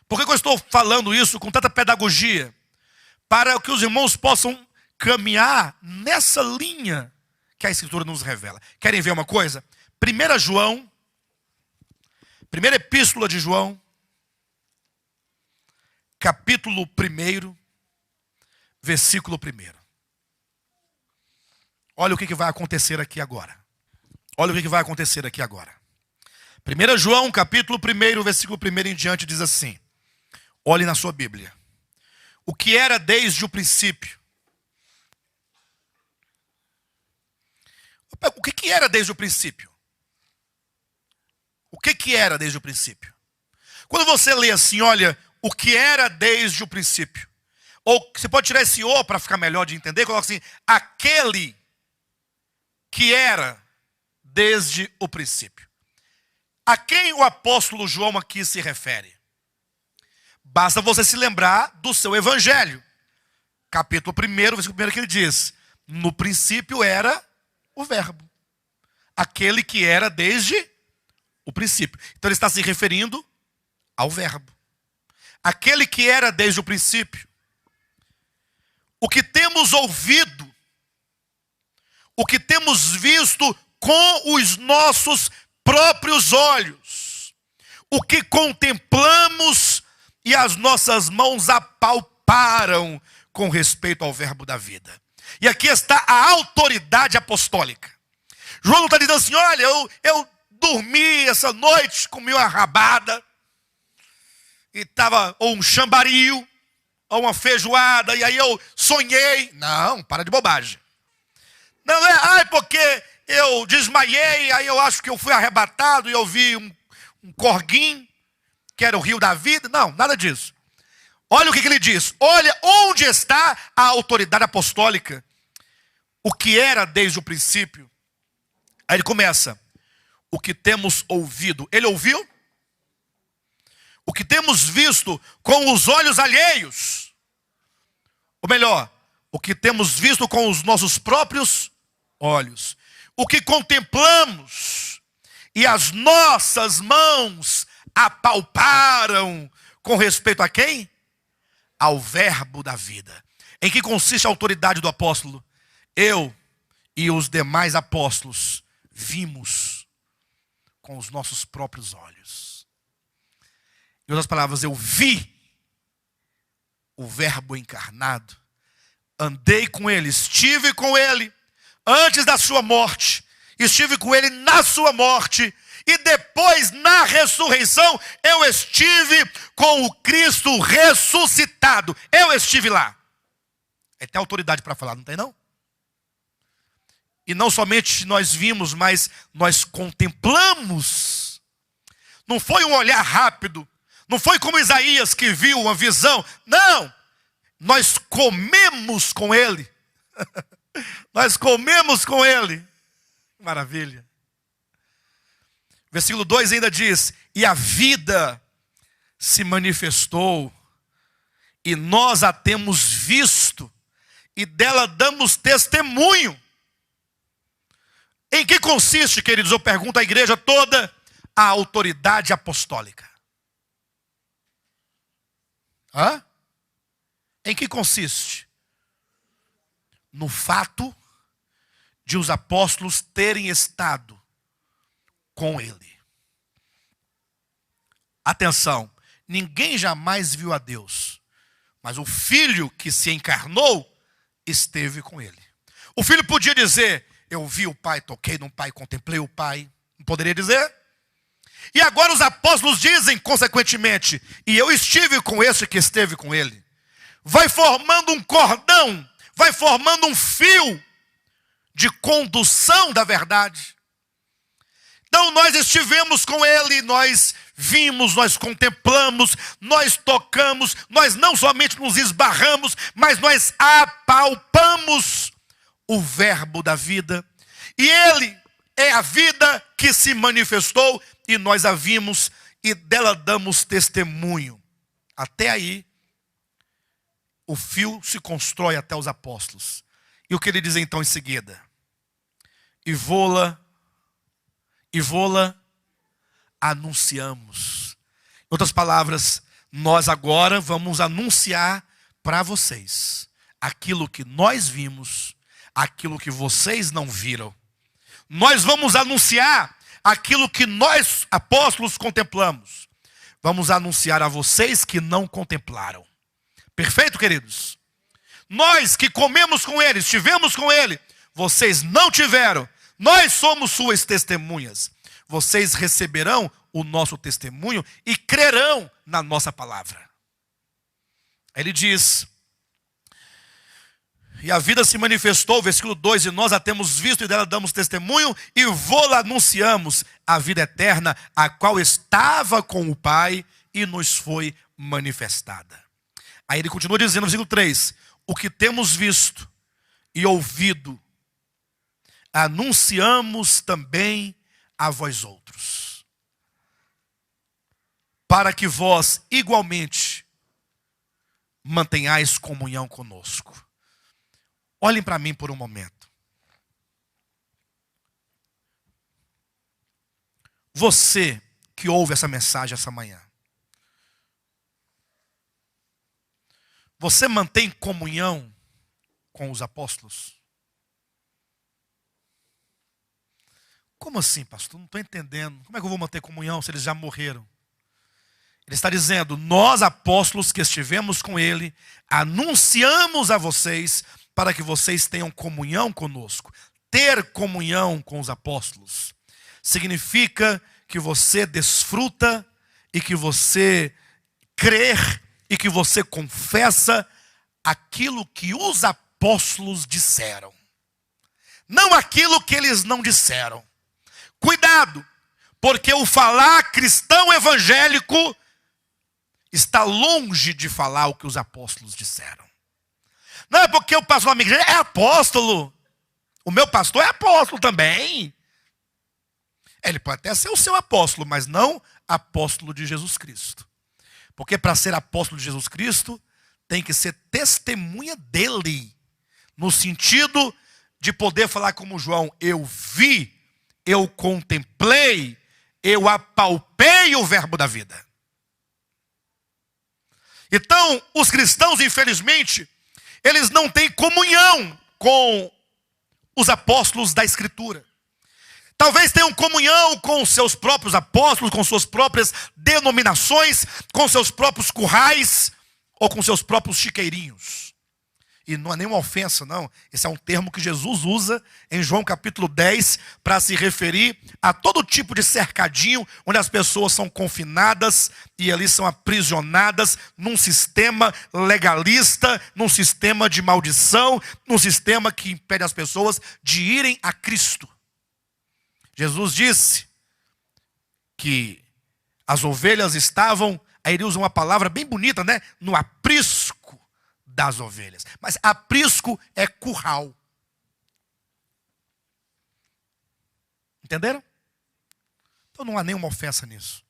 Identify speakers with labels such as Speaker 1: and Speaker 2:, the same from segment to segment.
Speaker 1: Por que eu estou falando isso com tanta pedagogia? Para que os irmãos possam caminhar nessa linha que a Escritura nos revela. Querem ver uma coisa? 1 João, primeira epístola de João, capítulo 1, versículo 1. Olha o que vai acontecer aqui agora. Olha o que vai acontecer aqui agora. 1 João, capítulo 1, versículo 1 em diante, diz assim. Olhe na sua Bíblia. O que era desde o princípio. O que era desde o princípio? O que era desde o princípio? Quando você lê assim, olha, o que era desde o princípio. Ou você pode tirar esse "o" para ficar melhor de entender, coloca assim, aquele que era desde o princípio. A quem o apóstolo João aqui se refere? Basta você se lembrar do seu evangelho. Capítulo 1, versículo 1, que ele diz, no princípio era o verbo. Aquele que era desde o princípio. Então ele está se referindo ao verbo. Aquele que era desde o princípio. O que temos ouvido, o que temos visto com os nossos próprios olhos, o que contemplamos e as nossas mãos apalparam com respeito ao verbo da vida. E aqui está a autoridade apostólica. João não está dizendo assim, olha, eu dormi essa noite, comi uma rabada, e estava, ou um chambaril, ou uma feijoada, e aí eu sonhei. Não, para de bobagem. Não é, porque eu desmaiei, aí eu acho que eu fui arrebatado e eu vi um corguinho, que era o rio da vida. Não, nada disso. Olha o que ele diz. Olha onde está a autoridade apostólica. O que era desde o princípio. Aí ele começa. O que temos ouvido. Ele ouviu? O que temos visto com os olhos alheios. Ou melhor, o que temos visto com os nossos próprios olhos. O que contemplamos e as nossas mãos apalparam com respeito a quem? Ao verbo da vida. Em que consiste a autoridade do apóstolo? Eu e os demais apóstolos vimos com os nossos próprios olhos. Em outras palavras, eu vi o verbo encarnado, andei com ele, estive com ele antes da sua morte, estive com ele na sua morte, e depois na ressurreição eu estive com o Cristo ressuscitado. Eu estive lá. Ele tem autoridade para falar, não tem não? E não somente nós vimos, mas nós contemplamos. Não foi um olhar rápido. Não foi como Isaías que viu uma visão. Não. Nós comemos com ele. Nós comemos com ele. Maravilha. Versículo 2 ainda diz, e a vida se manifestou, e nós a temos visto, e dela damos testemunho. Em que consiste, queridos, eu pergunto à igreja toda, a autoridade apostólica? Em que consiste? No fato de os apóstolos terem estado com ele. Atenção, ninguém jamais viu a Deus, mas o Filho que se encarnou esteve com ele. O Filho podia dizer, eu vi o Pai, toquei no Pai, contemplei o Pai. Não poderia dizer? E agora os apóstolos dizem, consequentemente, e eu estive com esse que esteve com ele. Vai formando um cordão, vai formando um fio de condução da verdade. Então nós estivemos com ele, nós vimos, nós contemplamos, nós tocamos, nós não somente nos esbarramos, mas nós apalpamos o verbo da vida. E ele é a vida que se manifestou e nós a vimos e dela damos testemunho. Até aí, o fio se constrói até os apóstolos. E o que ele diz então em seguida? E vô-la anunciamos. Em outras palavras, nós agora vamos anunciar para vocês aquilo que nós vimos, aquilo que vocês não viram. Nós vamos anunciar aquilo que nós, apóstolos, contemplamos. Vamos anunciar a vocês que não contemplaram. Perfeito, queridos? Nós que comemos com ele, estivemos com ele, vocês não tiveram. Nós somos suas testemunhas. Vocês receberão o nosso testemunho e crerão na nossa palavra. Ele diz: e a vida se manifestou, versículo 2, e nós a temos visto e dela damos testemunho e vô-la anunciamos, a vida eterna, a qual estava com o Pai e nos foi manifestada. Aí ele continua dizendo no versículo 3, o que temos visto e ouvido, anunciamos também a vós outros, para que vós igualmente mantenhais comunhão conosco. Olhem para mim por um momento. Você que ouve essa mensagem essa manhã, você mantém comunhão com os apóstolos? Como assim, pastor? Não estou entendendo. Como é que eu vou manter comunhão se eles já morreram? Ele está dizendo, nós apóstolos que estivemos com ele, anunciamos a vocês para que vocês tenham comunhão conosco. Ter comunhão com os apóstolos significa que você desfruta e que você crê e que você confessa aquilo que os apóstolos disseram. Não aquilo que eles não disseram. Cuidado, porque o falar cristão evangélico está longe de falar o que os apóstolos disseram. Não é porque o pastor amigo é apóstolo. O meu pastor é apóstolo também. Ele pode até ser o seu apóstolo, mas não apóstolo de Jesus Cristo. Porque para ser apóstolo de Jesus Cristo, tem que ser testemunha dele. No sentido de poder falar como João, eu vi, eu contemplei, eu apalpei o verbo da vida. Então, os cristãos, infelizmente, eles não têm comunhão com os apóstolos da Escritura. Talvez tenham comunhão com os seus próprios apóstolos, com suas próprias denominações, com seus próprios currais, ou com seus próprios chiqueirinhos. E não é nenhuma ofensa, não. Esse é um termo que Jesus usa em João capítulo 10 para se referir a todo tipo de cercadinho onde as pessoas são confinadas e ali são aprisionadas num sistema legalista, num sistema de maldição, num sistema que impede as pessoas de irem a Cristo. Jesus disse que as ovelhas estavam, aí ele usa uma palavra bem bonita, né? No aprisco das ovelhas. Mas aprisco é curral. Entenderam? Então não há nenhuma ofensa nisso.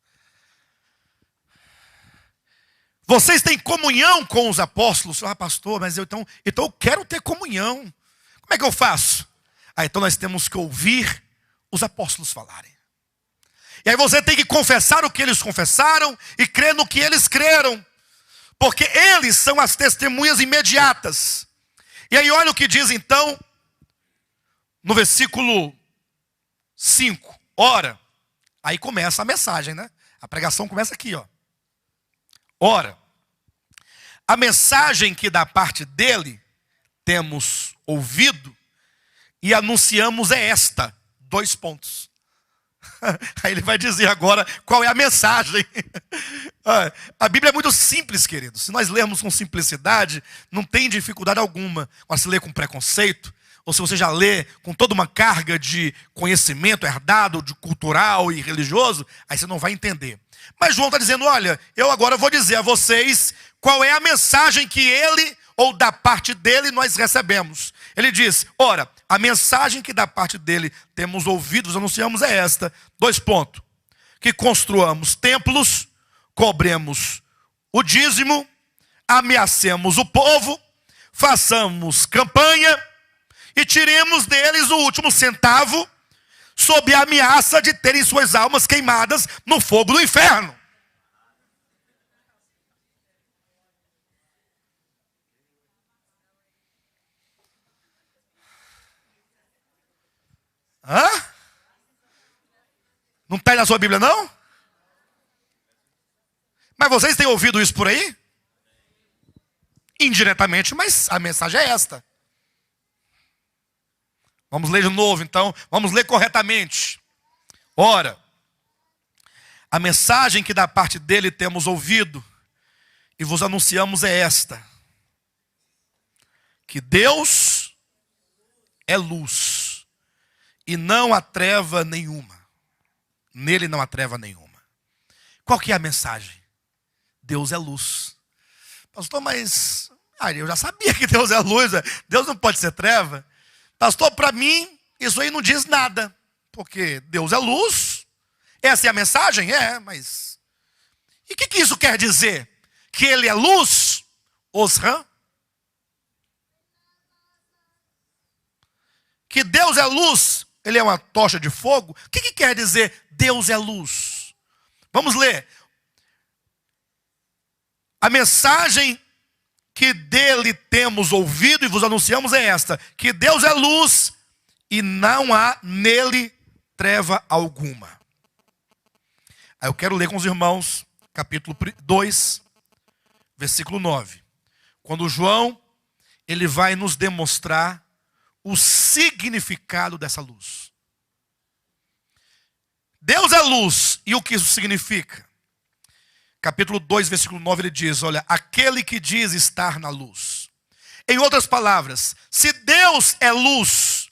Speaker 1: Vocês têm comunhão com os apóstolos? Ah, pastor, mas então eu quero ter comunhão. Como é que eu faço? Então nós temos que ouvir os apóstolos falarem. E aí você tem que confessar o que eles confessaram e crer no que eles creram. Porque eles são as testemunhas imediatas. E aí olha o que diz então, no versículo 5. Ora, aí começa a mensagem, né? A pregação começa aqui, ó. Ora, a mensagem que da parte dele temos ouvido e anunciamos é esta. 2 pontos. Aí ele vai dizer agora qual é a mensagem. A Bíblia é muito simples, queridos. Se nós lermos com simplicidade, não tem dificuldade alguma. Mas se ler com preconceito, ou se você já lê com toda uma carga de conhecimento herdado, de cultural e religioso, aí você não vai entender. Mas João está dizendo, olha, eu agora vou dizer a vocês qual é a mensagem que ele, ou da parte dele, nós recebemos. Ele diz, ora, a mensagem que da parte dele temos ouvido, anunciamos é esta. 2 pontos. Que construamos templos, cobremos o dízimo, ameacemos o povo, façamos campanha e tiremos deles o último centavo sob a ameaça de terem suas almas queimadas no fogo do inferno. Não está aí na sua Bíblia, não? Mas vocês têm ouvido isso por aí? Indiretamente, mas a mensagem é esta. Vamos ler de novo, então. Vamos ler corretamente. Ora, a mensagem que da parte dele temos ouvido e vos anunciamos é esta: que Deus é luz e não há treva nenhuma. Nele não há treva nenhuma. Qual que é a mensagem? Deus é luz. Pastor, mas eu já sabia que Deus é luz. Deus não pode ser treva. Pastor, para mim, isso aí não diz nada. Porque Deus é luz. Essa é a mensagem? É, mas... E o que isso quer dizer? Que ele é luz? Osram? Que Deus é luz? Ele é uma tocha de fogo? O que quer dizer Deus é luz? Vamos ler. A mensagem que dele temos ouvido e vos anunciamos é esta: que Deus é luz e não há nele treva alguma. Aí eu quero ler com os irmãos, capítulo 2, versículo 9. Quando João, ele vai nos demonstrar o significado dessa luz. Deus é luz, e o que isso significa? Capítulo 2, versículo 9, ele diz, olha, aquele que diz estar na luz. Em outras palavras, se Deus é luz,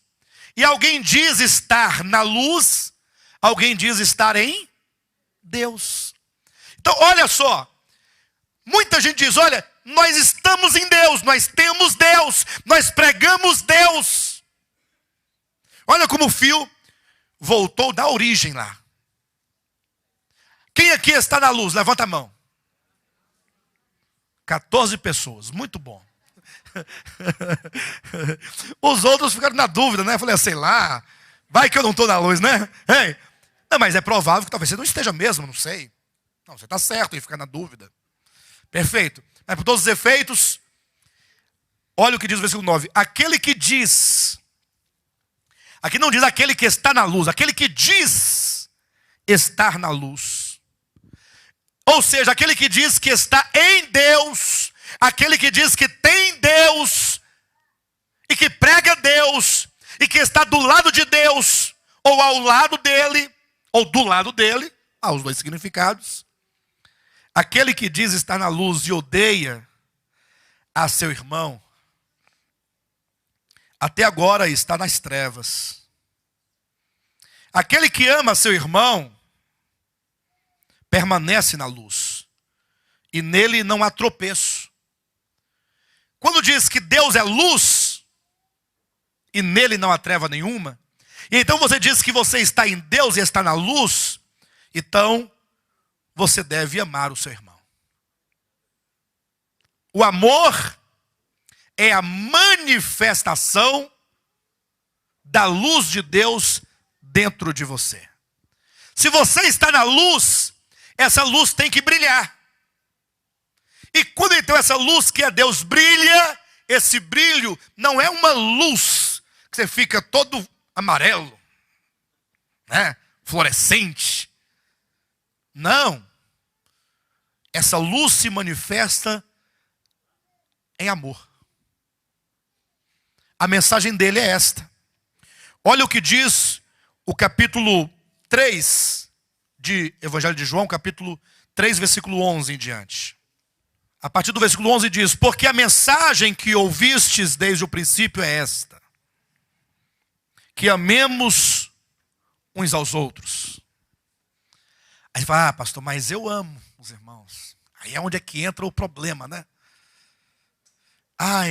Speaker 1: e alguém diz estar na luz, alguém diz estar em Deus. Então, olha só, muita gente diz, olha, nós estamos em Deus, nós temos Deus, nós pregamos Deus. Olha como o fio voltou da origem lá. Quem aqui está na luz? Levanta a mão. 14 pessoas, muito bom. Os outros ficaram na dúvida, né? Eu falei, sei lá, vai que eu não estou na luz, né? Ei. Não, mas é provável que talvez você não esteja mesmo, não sei. Não, você está certo em ficar na dúvida. Perfeito. Mas por todos os efeitos, olha o que diz o versículo 9. Aquele que diz, aqui não diz aquele que está na luz, aquele que diz estar na luz. Ou seja, aquele que diz que está em Deus, aquele que diz que tem Deus, e que prega Deus, e que está do lado de Deus, ou ao lado dele, ou do lado dele, há os dois significados. Aquele que diz estar na luz e odeia a seu irmão, até agora está nas trevas. Aquele que ama seu irmão, permanece na luz, e nele não há tropeço. Quando diz que Deus é luz, e nele não há treva nenhuma, e então você diz que você está em Deus e está na luz, então você deve amar o seu irmão. O amor é a manifestação da luz de Deus dentro de você. Se você está na luz, essa luz tem que brilhar. E quando então essa luz que é Deus brilha, esse brilho não é uma luz que você fica todo amarelo, né? Fluorescente. Não. Essa luz se manifesta em amor. A mensagem dele é esta. Olha o que diz o capítulo 3 de Evangelho de João, capítulo 3, versículo 11 em diante. A partir do versículo 11 diz, porque a mensagem que ouvistes desde o princípio é esta: que amemos uns aos outros. Aí fala, pastor, mas eu amo os irmãos. Aí é onde é que entra o problema, né?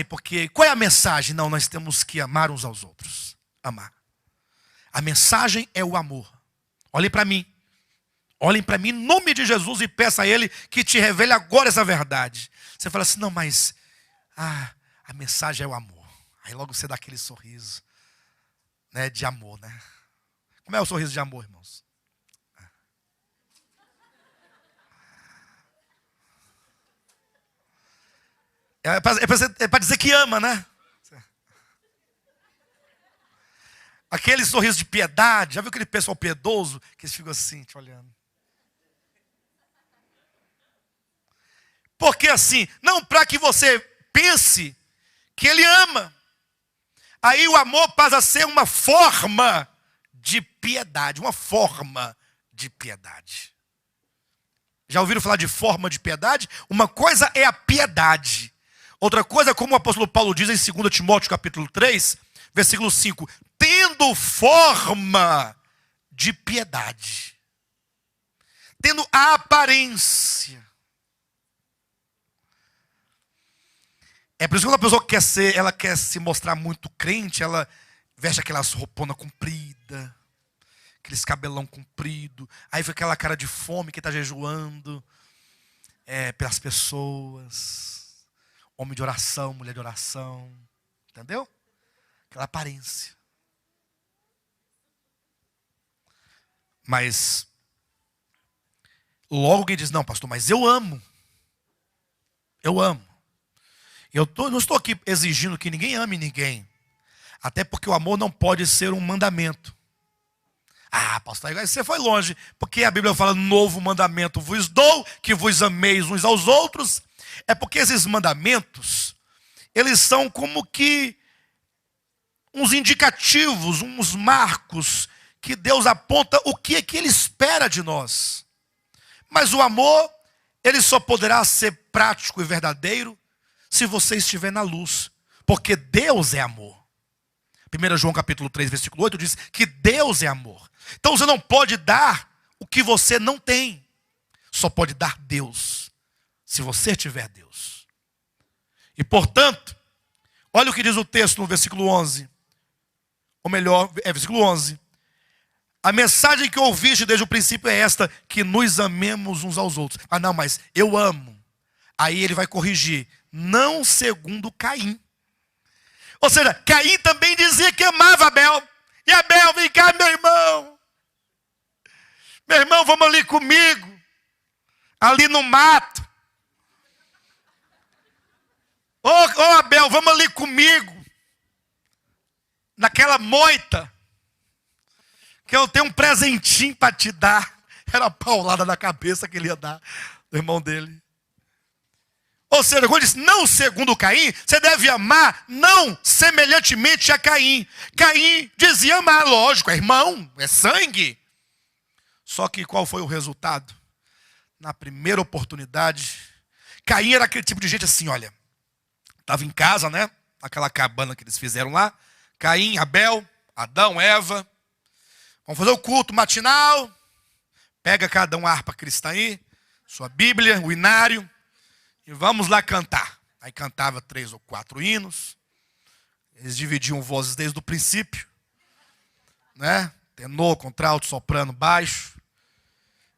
Speaker 1: Porque qual é a mensagem? Não, nós temos que amar uns aos outros. Amar. A mensagem é o amor. Olhem para mim. Olhem para mim em nome de Jesus e peça a Ele que te revele agora essa verdade. Você fala assim, não, mas a mensagem é o amor. Aí logo você dá aquele sorriso, né, de amor, né? Como é o sorriso de amor, irmãos? É para dizer que ama, né? Aquele sorriso de piedade. Já viu aquele pessoal piedoso que eles ficam assim, te olhando? Porque assim, não para que você pense que ele ama. Aí o amor passa a ser uma forma de piedade, uma forma de piedade. Já ouviram falar de forma de piedade? Uma coisa é a piedade. Outra coisa, como o apóstolo Paulo diz em 2 Timóteo capítulo 3, versículo 5, tendo forma de piedade, tendo a aparência. É por isso que quando a pessoa ela quer se mostrar muito crente, ela veste aquelas rouponas compridas, aqueles cabelão comprido, aí fica aquela cara de fome que está jejuando pelas pessoas, homem de oração, mulher de oração, entendeu? Aquela aparência. Mas logo alguém diz, não pastor, mas eu amo. Eu amo. Não estou aqui exigindo que ninguém ame ninguém. Até porque o amor não pode ser um mandamento. Ah, pastor, você foi longe. Porque a Bíblia fala, novo mandamento vos dou, que vos ameis uns aos outros. É porque esses mandamentos, eles são como que uns indicativos, uns marcos, que Deus aponta o que é que Ele espera de nós. Mas o amor, ele só poderá ser prático e verdadeiro se você estiver na luz, porque Deus é amor. 1 João capítulo 3, versículo 8 diz que Deus é amor. Então você não pode dar o que você não tem. Só pode dar Deus, se você tiver Deus. E portanto, olha o que diz o texto no versículo 11. Ou melhor, versículo 11. A mensagem que ouviste desde o princípio é esta, que nos amemos uns aos outros. Ah não, mas eu amo. Aí ele vai corrigir. Não segundo Caim. Ou seja, Caim também dizia que amava Abel. E Abel, vem cá, meu irmão. Meu irmão, vamos ali comigo. Ali no mato. Ô Abel, vamos ali comigo. Naquela moita. Que eu tenho um presentinho para te dar. Era a paulada na cabeça que ele ia dar do irmão dele. Ou seja, quando diz não segundo Caim, você deve amar não semelhantemente a Caim. Caim dizia amar, lógico, é irmão, é sangue. Só que qual foi o resultado? Na primeira oportunidade, Caim era aquele tipo de gente assim, olha, estava em casa, né? Aquela cabana que eles fizeram lá. Caim, Abel, Adão, Eva. Vamos fazer o culto matinal. Pega cada um a harpa cristã aí, sua Bíblia, o inário. E vamos lá cantar. Aí cantava 3 ou 4 hinos. Eles dividiam vozes desde o princípio. Né? Tenor, contralto, soprano, baixo.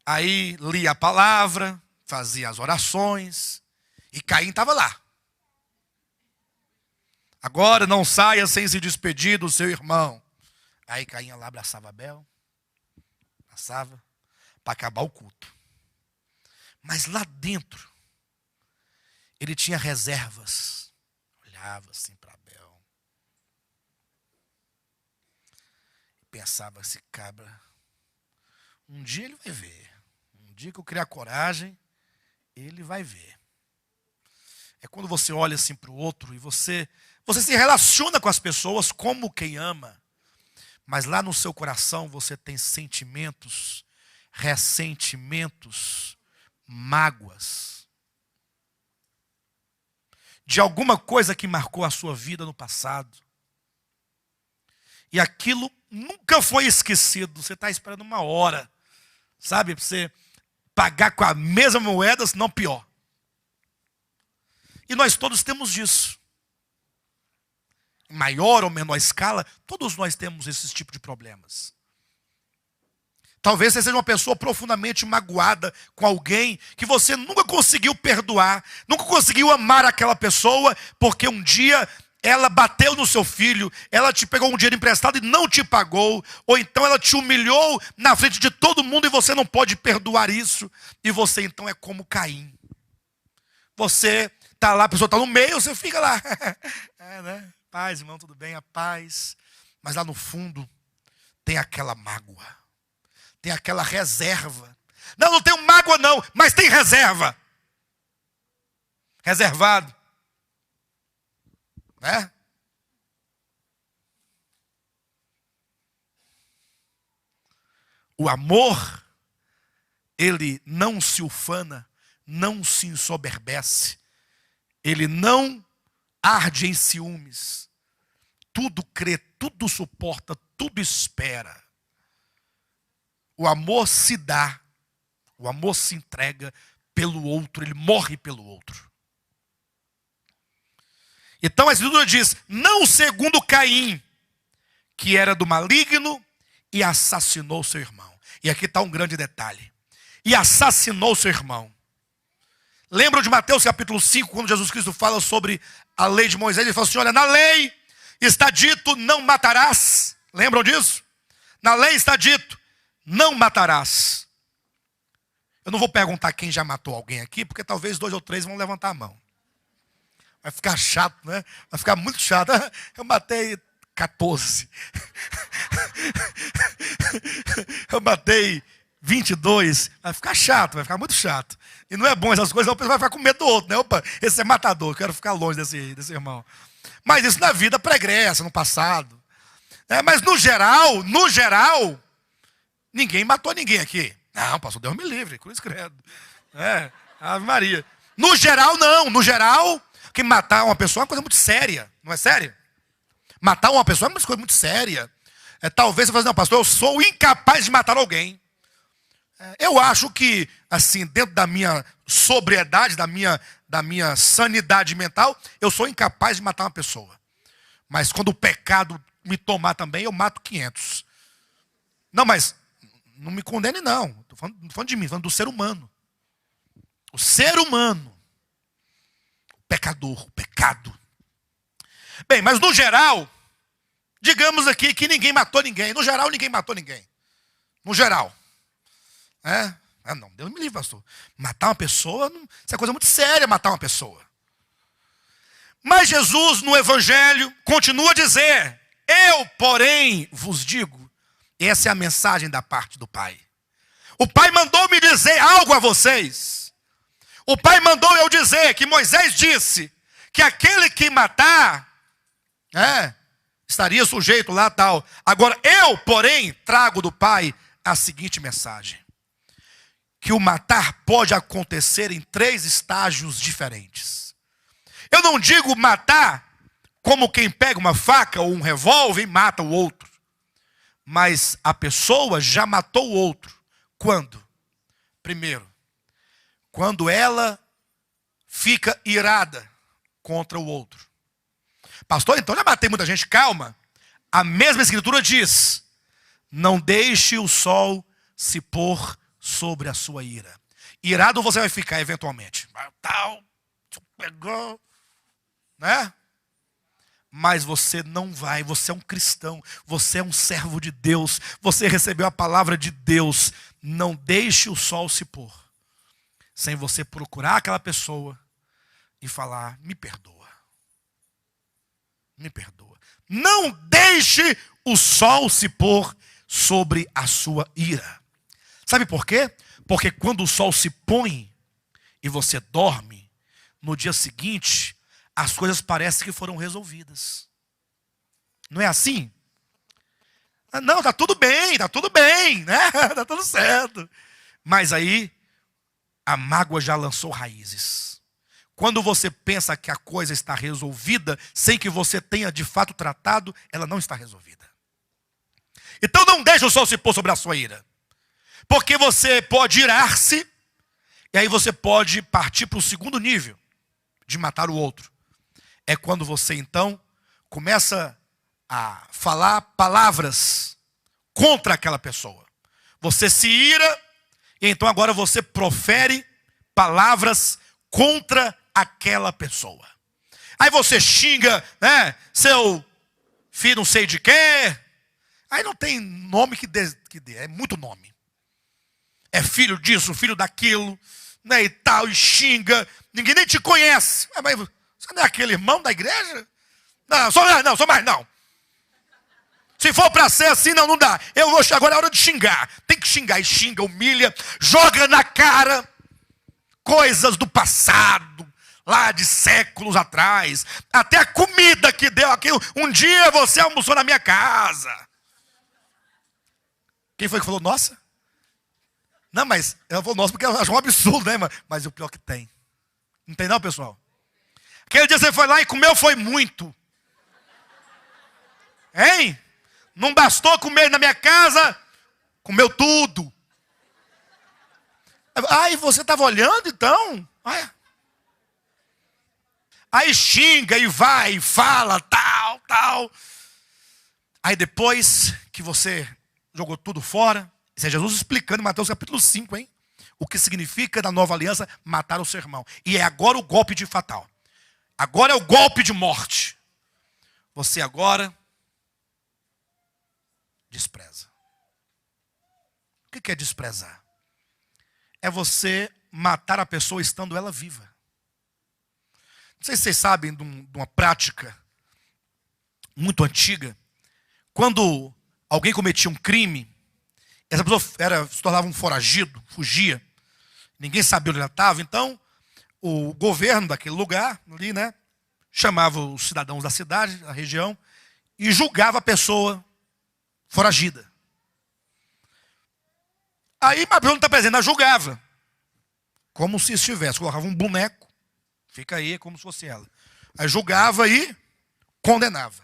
Speaker 1: Aí lia a palavra, fazia as orações. E Caim estava lá. Agora não saia sem se despedir do seu irmão. Aí Caim ia lá, abraçava Abel. Abraçava. Para acabar o culto. Mas lá dentro, ele tinha reservas. Olhava assim para Abel. E pensava, esse cabra, um dia ele vai ver. Um dia que eu criar coragem, ele vai ver. É quando você olha assim para o outro e você se relaciona com as pessoas como quem ama. Mas lá no seu coração você tem sentimentos, ressentimentos, mágoas. De alguma coisa que marcou a sua vida no passado. E aquilo nunca foi esquecido. Você está esperando uma hora, sabe? Para você pagar com a mesma moeda, se não pior. E nós todos temos disso. Em maior ou menor escala, todos nós temos esses tipos de problemas. Talvez você seja uma pessoa profundamente magoada com alguém que você nunca conseguiu perdoar, nunca conseguiu amar aquela pessoa, porque um dia ela bateu no seu filho, ela te pegou um dinheiro emprestado e não te pagou, ou então ela te humilhou na frente de todo mundo e você não pode perdoar isso, e você então é como Caim. Você está lá, a pessoa está no meio, você fica lá, né? Paz, irmão, tudo bem, a paz, mas lá no fundo tem aquela mágoa, tem aquela reserva. Não, não tenho mágoa não, mas tem reserva. Reservado. Né? O amor, ele não se ufana, não se ensoberbece, ele não arde em ciúmes, tudo crê, tudo suporta, tudo espera. O amor se dá, o amor se entrega pelo outro, ele morre pelo outro. Então a Escritura diz, não segundo Caim, que era do maligno e assassinou seu irmão. E aqui está um grande detalhe. E assassinou seu irmão. Lembram de Mateus capítulo 5, quando Jesus Cristo fala sobre a lei de Moisés? Ele fala assim, olha, na lei está dito, não matarás. Lembram disso? Na lei está dito, não matarás. Eu não vou perguntar quem já matou alguém aqui, porque talvez 2 ou 3 vão levantar a mão. Vai ficar chato, né? Vai ficar muito chato. Eu matei 14. Eu matei 22. Vai ficar chato, vai ficar muito chato. E não é bom essas coisas, o pessoal vai ficar com medo do outro, né? Opa, esse é matador, eu quero ficar longe desse irmão. Mas isso na vida pregressa, no passado. Mas no geral, ninguém matou ninguém aqui. Não, pastor, Deus me livre, cruz credo. Ave Maria. No geral, não. No geral, que matar uma pessoa é uma coisa muito séria. Não é sério? Matar uma pessoa é uma coisa muito séria. Talvez você fale, não, pastor, eu sou incapaz de matar alguém. Eu acho que, assim, dentro da minha sobriedade, da minha sanidade mental, eu sou incapaz de matar uma pessoa. Mas quando o pecado me tomar também, eu mato 500. Não, mas não me condene, não. Não falando de mim, falando do ser humano. O ser humano. O pecador, o pecado. Bem, mas no geral, digamos aqui que ninguém matou ninguém. No geral, ninguém matou ninguém. No geral. Não, Deus me livre, pastor. Matar uma pessoa, isso é coisa muito séria, matar uma pessoa. Mas Jesus, no Evangelho, continua a dizer, eu, porém, vos digo, essa é a mensagem da parte do Pai. O Pai mandou me dizer algo a vocês. O Pai mandou eu dizer que Moisés disse que aquele que matar, estaria sujeito lá tal. Agora, eu, porém, trago do Pai a seguinte mensagem. Que o matar pode acontecer em 3 estágios diferentes. Eu não digo matar como quem pega uma faca ou um revólver e mata o outro. Mas a pessoa já matou o outro. Quando? Primeiro, quando ela fica irada contra o outro. Pastor, então já matei muita gente. Calma. A mesma Escritura diz, não deixe o sol se pôr sobre a sua ira. Irado você vai ficar eventualmente. Tal, pegou, né? Mas você não vai, você é um cristão, você é um servo de Deus, você recebeu a palavra de Deus. Não deixe o sol se pôr, sem você procurar aquela pessoa e falar, me perdoa. Me perdoa. Não deixe o sol se pôr sobre a sua ira. Sabe por quê? Porque quando o sol se põe e você dorme, no dia seguinte, as coisas parecem que foram resolvidas. Não é assim? Não, tá tudo bem, né? Tá tudo certo. Mas aí, a mágoa já lançou raízes. Quando você pensa que a coisa está resolvida, sem que você tenha de fato tratado, ela não está resolvida. Então não deixe o sol se pôr sobre a sua ira. Porque você pode irar-se, e aí você pode partir para o segundo nível de matar o outro. É quando você então começa a falar palavras contra aquela pessoa. Você se ira, e então agora você profere palavras contra aquela pessoa. Aí você xinga, né, seu filho não sei de quê. Aí não tem nome que dê, é muito nome. É filho disso, filho daquilo, né, e tal, e xinga. Ninguém nem te conhece. Mas você não é aquele irmão da igreja? Não, sou mais não. Se for para ser assim, não dá. Eu vou, agora é hora de xingar. Tem que xingar, e xinga, humilha, joga na cara coisas do passado, lá de séculos atrás. Até a comida que deu aqui. Um dia você almoçou na minha casa. Quem foi que falou, nossa? Não, mas eu vou nossa porque eu acho um absurdo, né, mas o pior que tem. Não tem não, pessoal? Aquele dia você foi lá e comeu foi muito. Hein? Não bastou comer na minha casa, comeu tudo. E você estava olhando então? Aí xinga e vai, e fala, tal. Aí depois que você jogou tudo fora, isso é Jesus explicando em Mateus capítulo 5, hein? O que significa da nova aliança matar o seu irmão. E é agora o golpe de fatal. Agora é o golpe de morte. Você agora despreza. O que é desprezar? É você matar a pessoa estando ela viva. Não sei se vocês sabem de uma prática muito antiga. Quando alguém cometia um crime, essa pessoa se tornava um foragido, fugia. Ninguém sabia onde ela estava. Então, o governo daquele lugar, ali, né, chamava os cidadãos da cidade, da região, e julgava a pessoa foragida. Aí, mas a pessoa não está presente, ela julgava. Como se estivesse. Colocava um boneco, fica aí, como se fosse ela. Aí julgava e condenava.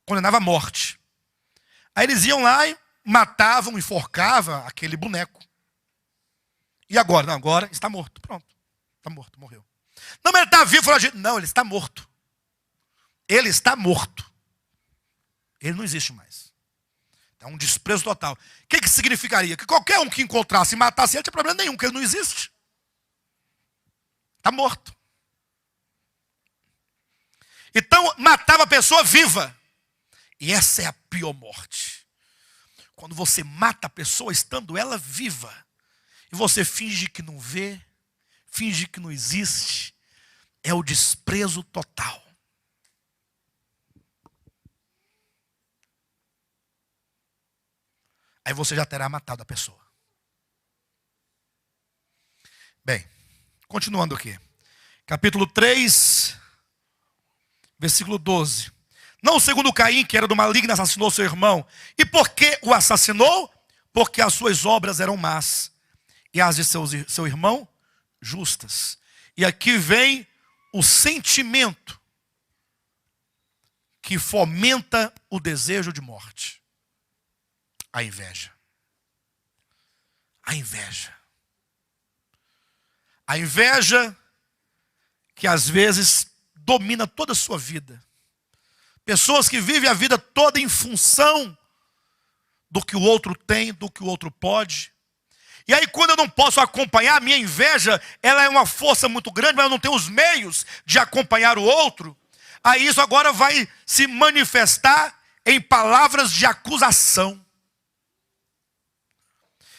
Speaker 1: Condenava a morte. Aí eles iam lá e matavam, enforcavam aquele boneco. E agora? Não, agora está morto. Pronto. Está morto, morreu. Não, mas ele está vivo, foragido. Não, ele está morto. Ele está morto. Ele não existe mais. É um desprezo total. O que significaria? Que qualquer um que encontrasse e matasse ele, não tinha problema nenhum, porque ele não existe. Está morto. Então, matava a pessoa viva. E essa é a pior morte. Quando você mata a pessoa estando ela viva. E você finge que não vê, finge que não existe. É o desprezo total. Aí você já terá matado a pessoa. Bem, continuando aqui. Capítulo 3, versículo 12. Não segundo Caim, que era do maligno, assassinou seu irmão. E por que o assassinou? Porque as suas obras eram más. E as de seu irmão, justas. E aqui vem o sentimento que fomenta o desejo de morte. A inveja. A inveja. A inveja que às vezes domina toda a sua vida. Pessoas que vivem a vida toda em função do que o outro tem, do que o outro pode. E aí quando eu não posso acompanhar, a minha inveja, ela é uma força muito grande, mas eu não tenho os meios de acompanhar o outro. Aí isso agora vai se manifestar em palavras de acusação.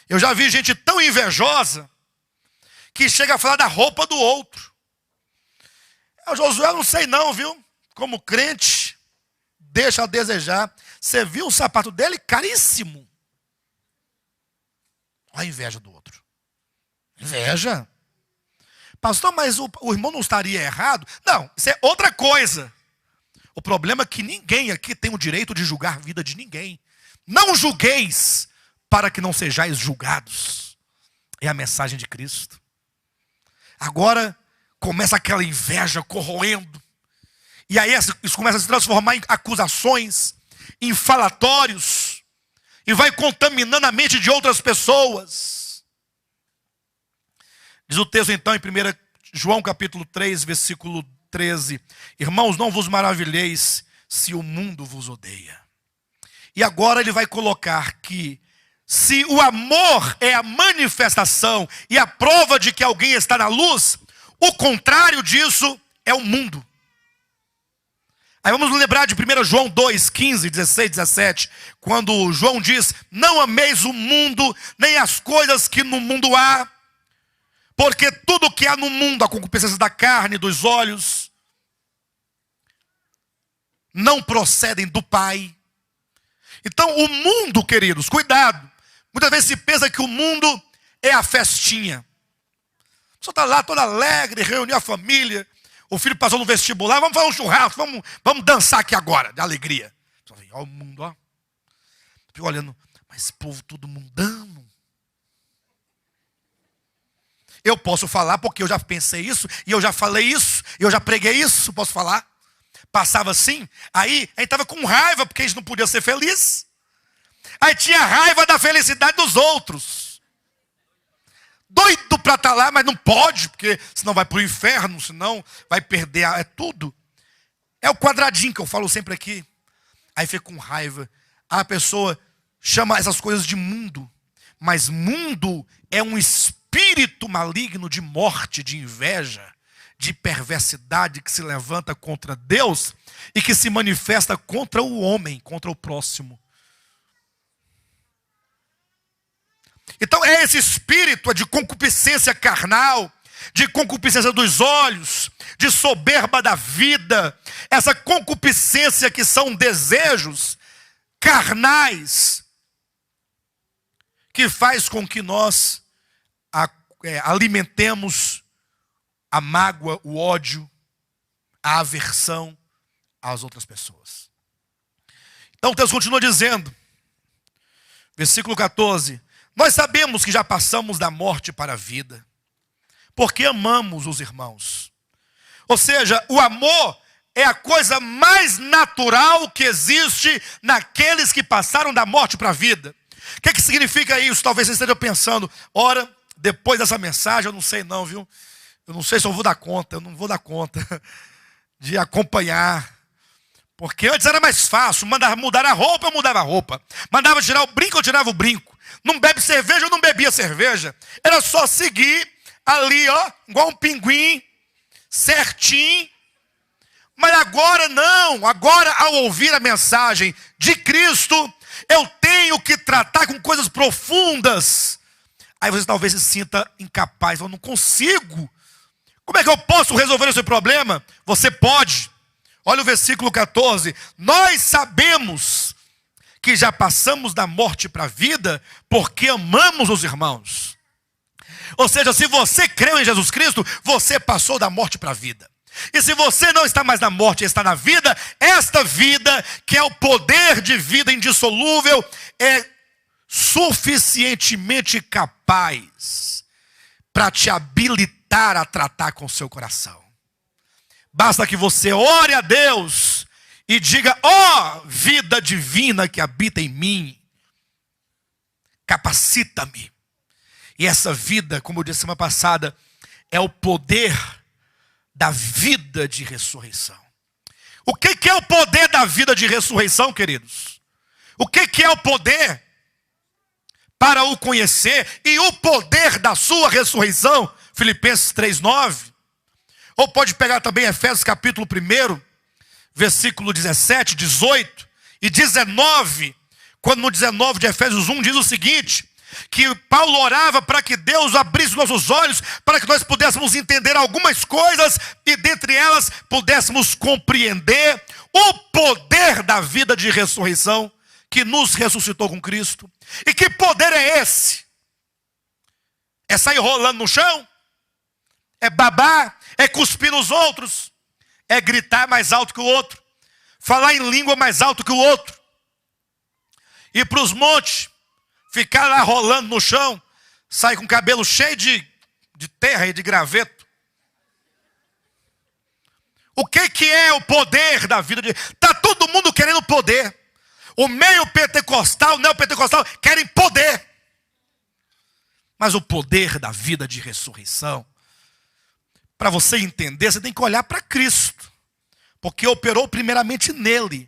Speaker 1: Eu já vi gente tão invejosa que chega a falar da roupa do outro. O Josué, eu não sei não, viu? Como crente, deixa a desejar. Você viu o sapato dele? Caríssimo. Olha a inveja do outro. Inveja. Pastor, mas o irmão não estaria errado? Não, isso é outra coisa. O problema é que ninguém aqui tem o direito de julgar a vida de ninguém. Não julgueis para que não sejais julgados. É a mensagem de Cristo. Agora começa aquela inveja corroendo. E aí isso começa a se transformar em acusações, em falatórios. E vai contaminando a mente de outras pessoas. Diz o texto então em 1 João capítulo 3, versículo 13. Irmãos, não vos maravilheis se o mundo vos odeia. E agora ele vai colocar que se o amor é a manifestação e a prova de que alguém está na luz, o contrário disso é o mundo. Aí vamos lembrar de 1 João 2, 15, 16, 17, quando João diz, não ameis o mundo, nem as coisas que no mundo há, porque tudo que há no mundo, a concupiscência da carne, dos olhos, não procedem do Pai, Então o mundo, queridos, cuidado. Muitas vezes se pensa que o mundo é a festinha. A pessoa está lá toda alegre, reuniu a família. O filho passou no vestibular, vamos fazer um churrasco, vamos dançar aqui agora, de alegria. Olha o mundo, ó. Fico olhando, mas esse povo tudo mundano. Eu posso falar porque eu já pensei isso, e eu já falei isso, e eu já preguei isso, posso falar. Passava assim, aí a gente estava com raiva porque a gente não podia ser feliz. Aí tinha raiva da felicidade dos outros. Doido para estar lá, mas não pode, porque senão vai para o inferno, senão vai perder, é tudo. É o quadradinho que eu falo sempre aqui. Aí fica com raiva. A pessoa chama essas coisas de mundo. Mas mundo é um espírito maligno de morte, de inveja, de perversidade que se levanta contra Deus e que se manifesta contra o homem, contra o próximo. Então é esse espírito de concupiscência carnal, de concupiscência dos olhos, de soberba da vida, essa concupiscência que são desejos carnais, que faz com que nós alimentemos a mágoa, o ódio, a aversão às outras pessoas. Então o texto continua dizendo, versículo 14, nós sabemos que já passamos da morte para a vida, porque amamos os irmãos. Ou seja, o amor é a coisa mais natural que existe naqueles que passaram da morte para a vida. O que significa isso? Talvez você esteja pensando, ora, depois dessa mensagem, eu não sei não, viu? Eu não sei se eu vou dar conta, eu não vou dar conta de acompanhar. Porque antes era mais fácil, mandava mudar a roupa, eu mudava a roupa. Mandava tirar o brinco, eu tirava o brinco. Não bebe cerveja, eu não bebia cerveja. Era só seguir ali, ó, igual um pinguim, certinho. Mas agora não, agora ao ouvir a mensagem de Cristo, eu tenho que tratar com coisas profundas. Aí você talvez se sinta incapaz, eu não consigo. Como é que eu posso resolver esse problema? Você pode. Olha o versículo 14. Nós sabemos que já passamos da morte para a vida, porque amamos os irmãos. Ou seja, se você creu em Jesus Cristo, você passou da morte para a vida. E se você não está mais na morte, está na vida, esta vida, que é o poder de vida indissolúvel, é suficientemente capaz para te habilitar a tratar com o seu coração. Basta que você ore a Deus e diga, ó vida divina que habita em mim, capacita-me. E essa vida, como eu disse semana passada, é o poder da vida de ressurreição. O que é o poder da vida de ressurreição, queridos? O que é o poder para o conhecer e o poder da sua ressurreição? Filipenses 3:9. Ou pode pegar também Efésios capítulo 1, versículo 17, 18 e 19. Quando no 19 de Efésios 1 diz o seguinte, que Paulo orava para que Deus abrisse nossos olhos, para que nós pudéssemos entender algumas coisas e dentre elas pudéssemos compreender o poder da vida de ressurreição que nos ressuscitou com Cristo. E que poder é esse? É sair rolando no chão? É babar? É cuspir nos outros? É gritar mais alto que o outro? Falar em língua mais alto que o outro? Ir para os montes? Ficar lá rolando no chão, sai com o cabelo cheio de terra e de graveto. O que é o poder da vida de... Está todo mundo querendo poder. O meio pentecostal, o neopentecostal querem poder. Mas o poder da vida de ressurreição, para você entender, você tem que olhar para Cristo. Porque operou primeiramente nele.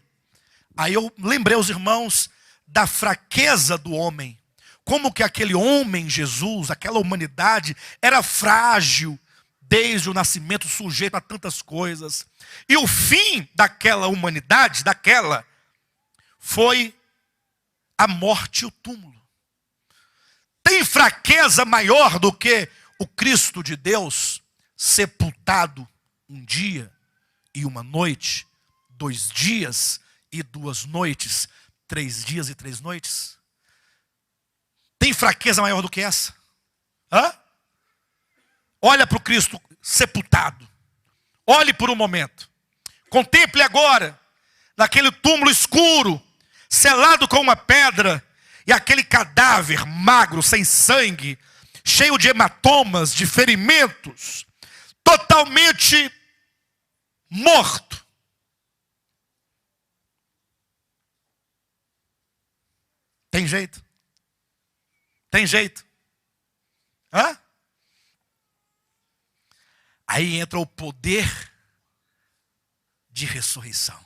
Speaker 1: Aí eu lembrei aos irmãos da fraqueza do homem. Como que aquele homem, Jesus, aquela humanidade, era frágil desde o nascimento, sujeito a tantas coisas. E o fim daquela humanidade, foi a morte e o túmulo. Tem fraqueza maior do que o Cristo de Deus sepultado um dia e uma noite, 2 dias e 2 noites, 3 dias e 3 noites? Tem fraqueza maior do que essa? Hã? Olha para o Cristo sepultado. Olhe por um momento. Contemple agora, naquele túmulo escuro, selado com uma pedra, e aquele cadáver magro, sem sangue, cheio de hematomas, de ferimentos, totalmente morto. Tem jeito? Tem jeito? Hã? Aí entra o poder de ressurreição.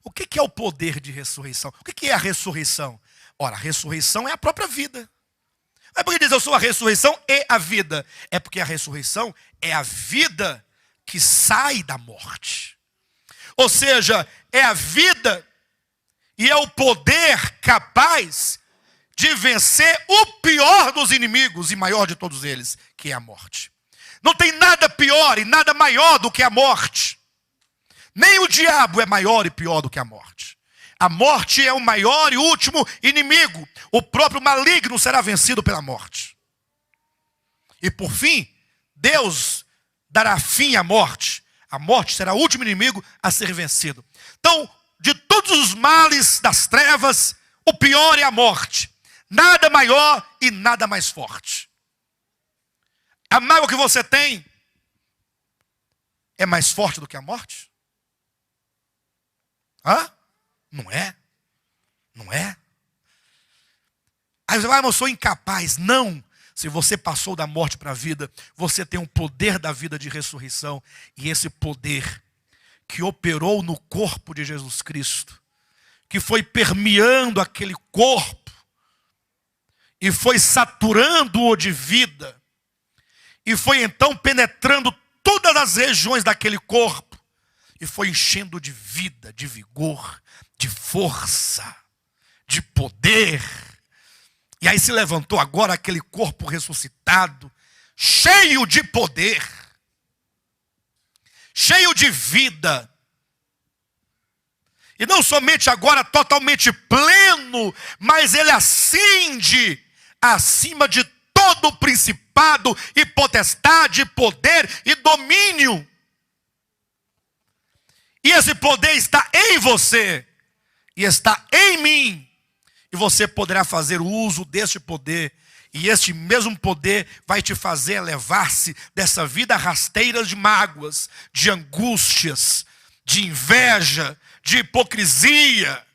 Speaker 1: O que é o poder de ressurreição? O que é a ressurreição? Ora, a ressurreição é a própria vida. Não é porque diz eu sou a ressurreição e a vida. É porque a ressurreição é a vida que sai da morte. Ou seja, é a vida e é o poder capaz de vencer o pior dos inimigos e maior de todos eles, que é a morte. Não tem nada pior e nada maior do que a morte. Nem o diabo é maior e pior do que a morte. A morte é o maior e último inimigo. O próprio maligno será vencido pela morte. E por fim, Deus dará fim à morte. A morte será o último inimigo a ser vencido. Então, de todos os males das trevas, o pior é a morte. Nada maior e nada mais forte. A mágoa que você tem é mais forte do que a morte? Hã? Não é? Não é? Aí você vai, mas eu sou incapaz. Não. Se você passou da morte para a vida, você tem um poder da vida de ressurreição. E esse poder que operou no corpo de Jesus Cristo, que foi permeando aquele corpo, e foi saturando-o de vida, e foi então penetrando todas as regiões daquele corpo, e foi enchendo de vida, de vigor, de força, de poder. E aí se levantou agora aquele corpo ressuscitado, cheio de poder, cheio de vida. E não somente agora totalmente pleno, mas ele ascende acima de todo principado e potestade, poder e domínio. E esse poder está em você e está em mim. E você poderá fazer uso deste poder. E este mesmo poder vai te fazer elevar-se dessa vida rasteira de mágoas, de angústias, de inveja, de hipocrisia,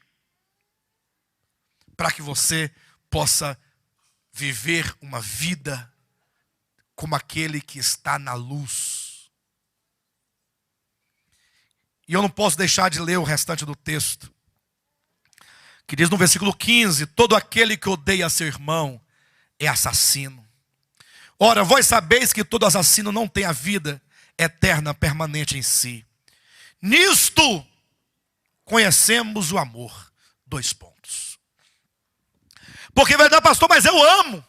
Speaker 1: para que você possa viver uma vida como aquele que está na luz. E eu não posso deixar de ler o restante do texto, que diz no versículo 15: todo aquele que odeia seu irmão é assassino. Ora, vós sabeis que todo assassino não tem a vida eterna permanente em si. Nisto conhecemos o amor. 2 pontos. Porque vai dar, pastor, mas eu amo,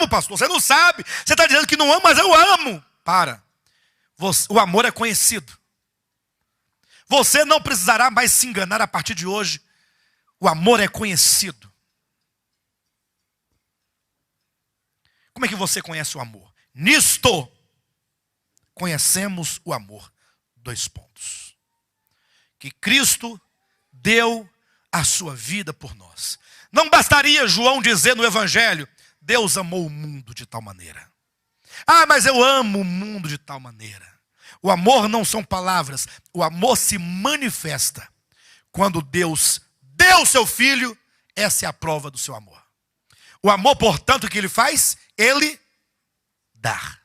Speaker 1: pastor. Você não sabe, você está dizendo que não ama, mas eu amo. Para, o amor é conhecido. Você não precisará mais se enganar a partir de hoje. O amor é conhecido. Como é que você conhece o amor? Nisto conhecemos o amor. 2 pontos. Que Cristo deu a sua vida por nós. Não bastaria João dizer no Evangelho: Deus amou o mundo de tal maneira. Ah, mas eu amo o mundo de tal maneira. O amor não são palavras. O amor se manifesta quando Deus deu o seu Filho. Essa é a prova do seu amor. O amor, portanto, o que ele faz? Ele dá.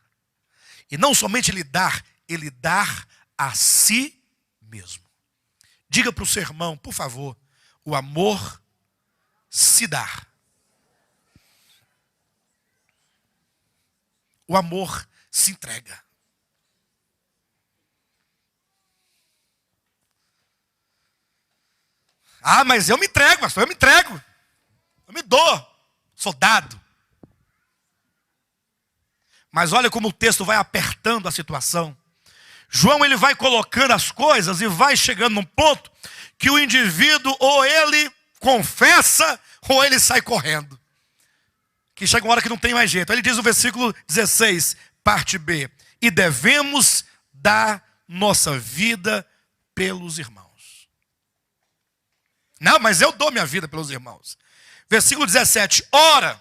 Speaker 1: E não somente ele dá a si mesmo. Diga para o seu irmão, por favor: o amor se dá. O amor se entrega. Ah, mas eu me entrego, pastor, eu me entrego. Eu me dou, sou dado. Mas olha como o texto vai apertando a situação. João, ele vai colocando as coisas e vai chegando num ponto que o indivíduo ou ele confessa ou ele sai correndo. Que chega uma hora que não tem mais jeito. Ele diz no versículo 16, parte B: e devemos dar nossa vida pelos irmãos. Não, mas eu dou minha vida pelos irmãos. Versículo 17, ora,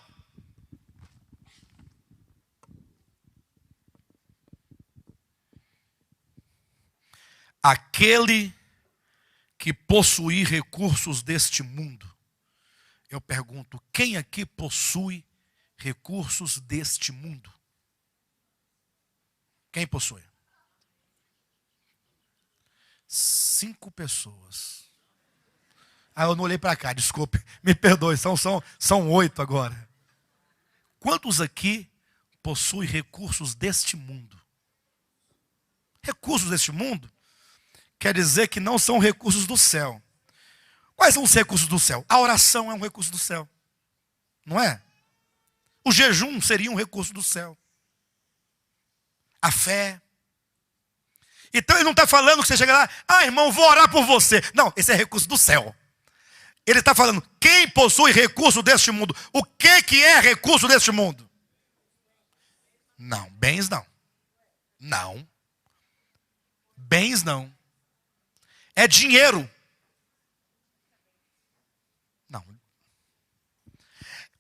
Speaker 1: aquele que possuir recursos deste mundo. Eu pergunto, quem aqui possui recursos deste mundo? Quem possui? 5 pessoas. Eu não olhei para cá, desculpe, me perdoe, são 8 agora. Quantos aqui possuem recursos deste mundo? Recursos deste mundo quer dizer que não são recursos do céu. Quais são os recursos do céu? A oração é um recurso do céu, não é? O jejum seria um recurso do céu. A fé. Então ele não está falando que você chega lá, irmão, vou orar por você. Não, esse é recurso do céu. Ele está falando, quem possui recurso deste mundo? O que é recurso deste mundo? Não, bens não. Não. Bens não. É dinheiro. Não.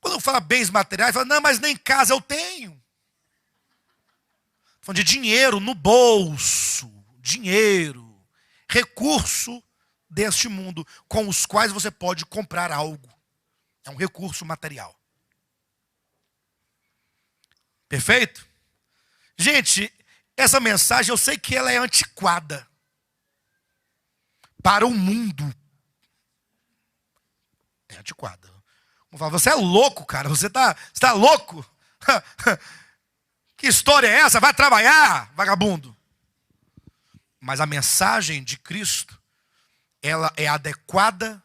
Speaker 1: Quando eu falo bens materiais, eu falo, não, mas nem casa eu tenho. Estou falando de dinheiro no bolso. Dinheiro. Recurso deste mundo, com os quais você pode comprar algo. É um recurso material. Perfeito? Gente, essa mensagem eu sei que ela é antiquada para o mundo. É antiquada. Vamos falar, você é louco, cara. Você tá louco? Que história é essa? Vai trabalhar, vagabundo. Mas a mensagem de Cristo, ela é adequada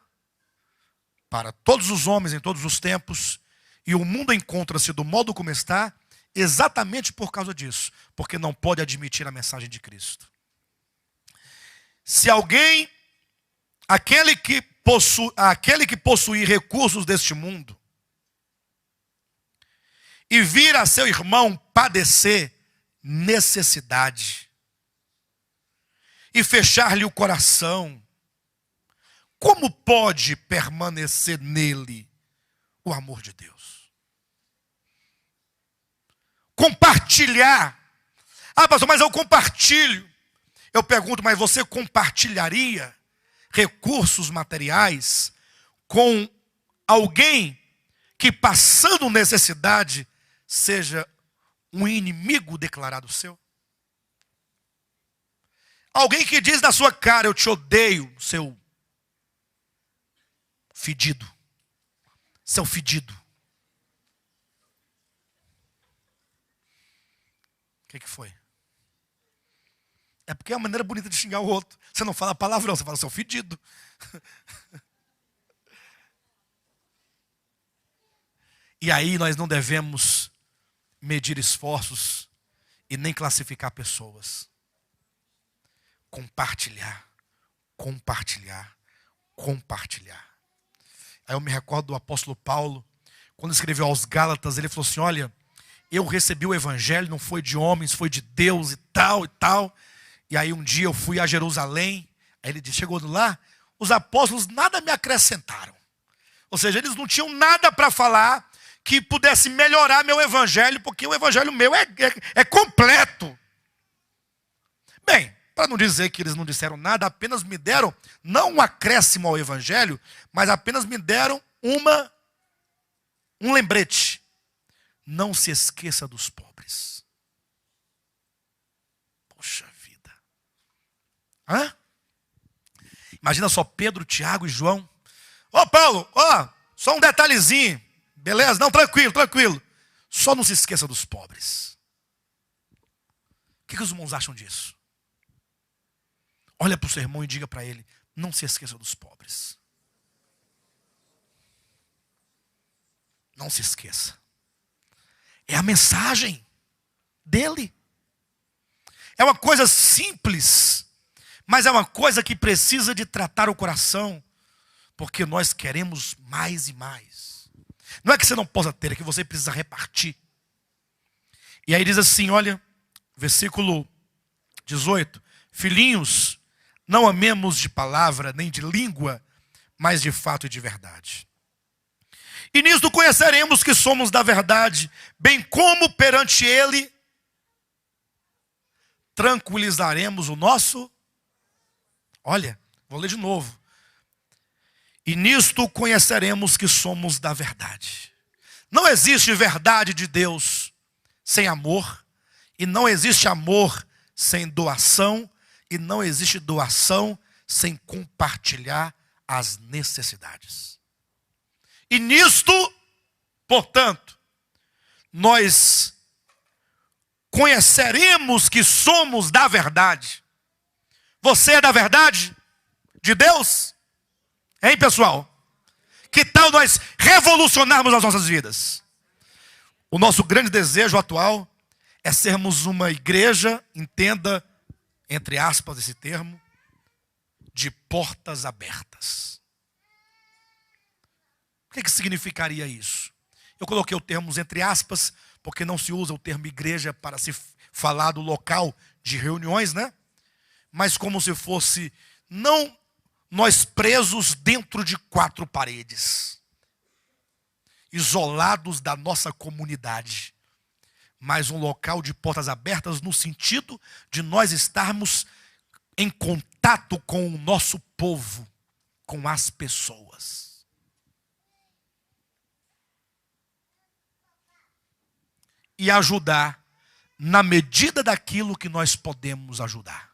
Speaker 1: para todos os homens em todos os tempos, e o mundo encontra-se do modo como está, exatamente por causa disso, porque não pode admitir a mensagem de Cristo. Se alguém, aquele que possui recursos deste mundo, e vir a seu irmão padecer necessidade, e fechar-lhe o coração, como pode permanecer nele o amor de Deus? Compartilhar. Pastor, mas eu compartilho. Eu pergunto, mas você compartilharia recursos materiais com alguém que, passando necessidade, seja um inimigo declarado seu? Alguém que diz na sua cara, eu te odeio, seu fedido. Seu fedido. O que foi? É porque é uma maneira bonita de xingar o outro. Você não fala palavrão, você fala seu fedido. E aí nós não devemos medir esforços e nem classificar pessoas. Compartilhar, compartilhar, compartilhar. Aí eu me recordo do apóstolo Paulo, quando escreveu aos Gálatas, ele falou assim, olha, eu recebi o evangelho, não foi de homens, foi de Deus e tal e tal. E aí um dia eu fui a Jerusalém, aí ele chegou lá, os apóstolos nada me acrescentaram. Ou seja, eles não tinham nada para falar que pudesse melhorar meu evangelho, porque o evangelho meu é completo. Bem, para não dizer que eles não disseram nada, apenas me deram, não um acréscimo ao evangelho, mas apenas me deram um lembrete. Não se esqueça dos pobres. Poxa vida. Imagina só Pedro, Tiago e João. Paulo, só um detalhezinho. Beleza? Não, tranquilo. Só não se esqueça dos pobres. O que os irmãos acham disso? Olha para o seu irmão e diga para ele, não se esqueça dos pobres. Não se esqueça. É a mensagem dele. É uma coisa simples, Mas é uma coisa que precisa de tratar o coração, porque nós queremos mais e mais. Não é que você não possa ter, é que você precisa repartir. E aí diz assim, olha, versículo 18. Filhinhos, não amemos de palavra, nem de língua, mas de fato e de verdade. E nisto conheceremos que somos da verdade, bem como perante Ele tranquilizaremos o nosso... Olha, vou ler de novo. E nisto conheceremos que somos da verdade. Não existe verdade de Deus sem amor, e não existe amor sem doação, e não existe doação sem compartilhar as necessidades. E nisto, portanto, nós conheceremos que somos da verdade. Você é da verdade de Deus? Hein, pessoal? Que tal nós revolucionarmos as nossas vidas? O nosso grande desejo atual é sermos uma igreja, entenda, entre aspas esse termo, de portas abertas. O que significaria isso? Eu coloquei o termo entre aspas, porque não se usa o termo igreja para se falar do local de reuniões, né? Mas como se fosse, não nós presos dentro de 4 paredes, isolados da nossa comunidade, mas um local de portas abertas no sentido de nós estarmos em contato com o nosso povo, com as pessoas. E ajudar na medida daquilo que nós podemos ajudar.